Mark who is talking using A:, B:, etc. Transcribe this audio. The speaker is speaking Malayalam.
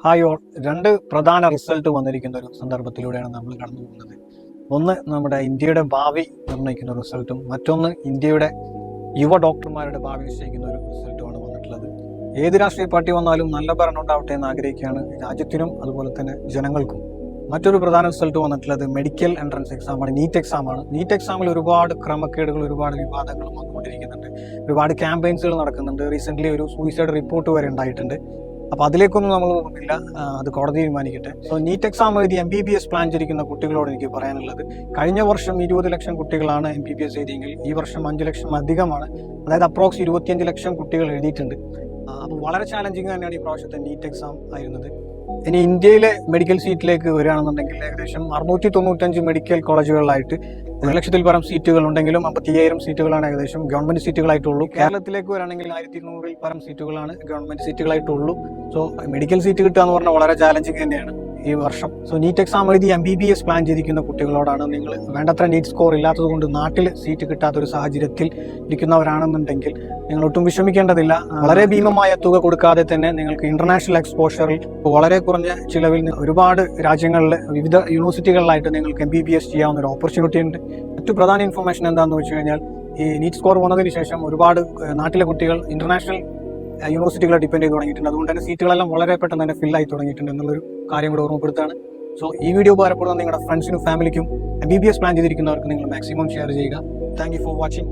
A: Hi all. രണ്ട് പ്രധാന റിസൾട്ട് വന്നിരിക്കുന്ന ഒരു സന്ദർഭത്തിലൂടെയാണ് നമ്മൾ കടന്നു പോകുന്നത്. ഒന്ന് നമ്മുടെ ഇന്ത്യയുടെ ഭാവി നിർണ്ണയിക്കുന്ന റിസൾട്ടും മറ്റൊന്ന് ഇന്ത്യയുടെ യുവ ഡോക്ടർമാരുടെ ഭാവി നിശ്ചയിക്കുന്ന ഒരു റിസൾട്ടുമാണ് വന്നിട്ടുള്ളത്. ഏത് രാഷ്ട്രീയ പാർട്ടി വന്നാലും നല്ല ഭരണം ഉണ്ടാവട്ടെ എന്ന് ആഗ്രഹിക്കുകയാണ് രാജ്യത്തിനും അതുപോലെ തന്നെ ജനങ്ങൾക്കും. മറ്റൊരു പ്രധാന റിസൾട്ട് വന്നിട്ടുള്ളത് മെഡിക്കൽ എൻട്രൻസ് എക്സാമാണ്, നീറ്റ് എക്സാമാണ്. നീറ്റ് എക്സാമിൽ ഒരുപാട് ക്രമക്കേടുകൾ, ഒരുപാട് വിവാദങ്ങൾ വന്നുകൊണ്ടിരിക്കുന്നുണ്ട്, ഒരുപാട് ക്യാമ്പയിൻസുകൾ നടക്കുന്നുണ്ട്. റീസെൻ്റ്ലി ഒരു സൂയിസൈഡ് റിപ്പോർട്ട് വരെ ഉണ്ടായിട്ടുണ്ട്. അപ്പോൾ അതിലേക്കൊന്നും നമ്മൾ പോകുന്നില്ല, അത് കോടതി തീരുമാനിക്കട്ടെ. സോ നീറ്റ് എക്സാം എഴുതി MBBS പ്ലാൻ ചെയ്തിരിക്കുന്ന കുട്ടികളോട് എനിക്ക് പറയാനുള്ളത്, കഴിഞ്ഞ വർഷം 20 ലക്ഷം കുട്ടികളാണ് MBBS എഴുതിയെങ്കിൽ ഈ വർഷം 5 ലക്ഷം അധികമാണ്, അതായത് അപ്രോക്സ് 25 ലക്ഷം കുട്ടികൾ എഴുതിയിട്ടുണ്ട്. അപ്പോൾ വളരെ ചാലഞ്ചിങ് തന്നെയാണ് ഈ പ്രാവശ്യത്തെ നീറ്റ് എക്സാം ആയിരുന്നത്. ഇനി ഇന്ത്യയിലെ മെഡിക്കൽ സീറ്റിലേക്ക് വരികയാണെന്നുണ്ടെങ്കിൽ ഏകദേശം 695 മെഡിക്കൽ കോളേജുകളിലായിട്ട് 1 ലക്ഷത്തിൽ പരം സീറ്റുകൾ ഉണ്ടെങ്കിലും 55,000 സീറ്റുകളാണ് ഏകദേശം ഗവൺമെന്റ് സീറ്റുകളായിട്ടുള്ളൂ. കേരളത്തിലേക്ക് വരികയാണെങ്കിൽ 1200 പരം സീറ്റുകളാണ് ഗവൺമെന്റ് സീറ്റുകളായിട്ടുള്ളൂ. സോ മെഡിക്കൽ സീറ്റ് കിട്ടുക എന്ന് പറഞ്ഞാൽ വളരെ ചാലഞ്ചിങ് തന്നെയാണ് ഈ വർഷം. സോ നീറ്റ് എക്സാം എഴുതി MBBS പ്ലാൻ ചെയ്തിരിക്കുന്ന കുട്ടികളോടാണ്, നിങ്ങൾ വേണ്ടത്ര നീറ്റ് സ്കോർ ഇല്ലാത്തത് കൊണ്ട് നാട്ടിൽ സീറ്റ് കിട്ടാത്തൊരു സാഹചര്യത്തിൽ ഇരിക്കുന്നവരാണെന്നുണ്ടെങ്കിൽ നിങ്ങൾ ഒട്ടും വിഷമിക്കേണ്ടതില്ല. വളരെ ഭീമമായ തുക കൊടുക്കാതെ തന്നെ നിങ്ങൾക്ക് ഇന്റർനാഷണൽ എക്സ്പോഷറിൽ വളരെ കുറഞ്ഞ ചിലവിൽ ഒരുപാട് രാജ്യങ്ങളിൽ വിവിധ യൂണിവേഴ്സിറ്റികളിലായിട്ട് നിങ്ങൾക്ക് MBBS ചെയ്യാവുന്ന ഒരു ഓപ്പർച്യൂണിറ്റി ഉണ്ട്. മറ്റു പ്രധാന ഇൻഫർമേഷൻ എന്താണെന്ന് വെച്ച് കഴിഞ്ഞാൽ, ഈ നീറ്റ് സ്കോർ വന്നതിന് ശേഷം ഒരുപാട് നാട്ടിലെ കുട്ടികൾ ഇന്റർനാഷണൽ യൂണിവേഴ്സിറ്റികളെ ഡിപ്പെൻഡ് ചെയ്ത് തുടങ്ങിയിട്ടുണ്ട്. അതുകൊണ്ട് തന്നെ സീറ്റുകളെല്ലാം വളരെ പെട്ടെന്ന് തന്നെ ഫില്ലായി തുടങ്ങിയിട്ടുണ്ട് എന്നുള്ളൊരു കാര്യം കൂടെ ഓർമ്മപ്പെടുത്താണ്. സോ ഈ വീഡിയോ ഉപകാരപ്പെടുന്ന നിങ്ങളുടെ ഫ്രണ്ട്സിനും ഫാമിലിക്കും MBBS പ്ലാൻ ചെയ്തിരിക്കുന്നവർക്ക് നിങ്ങൾ മാക്സിമം ഷെയർ ചെയ്യുക. Thank you for watching.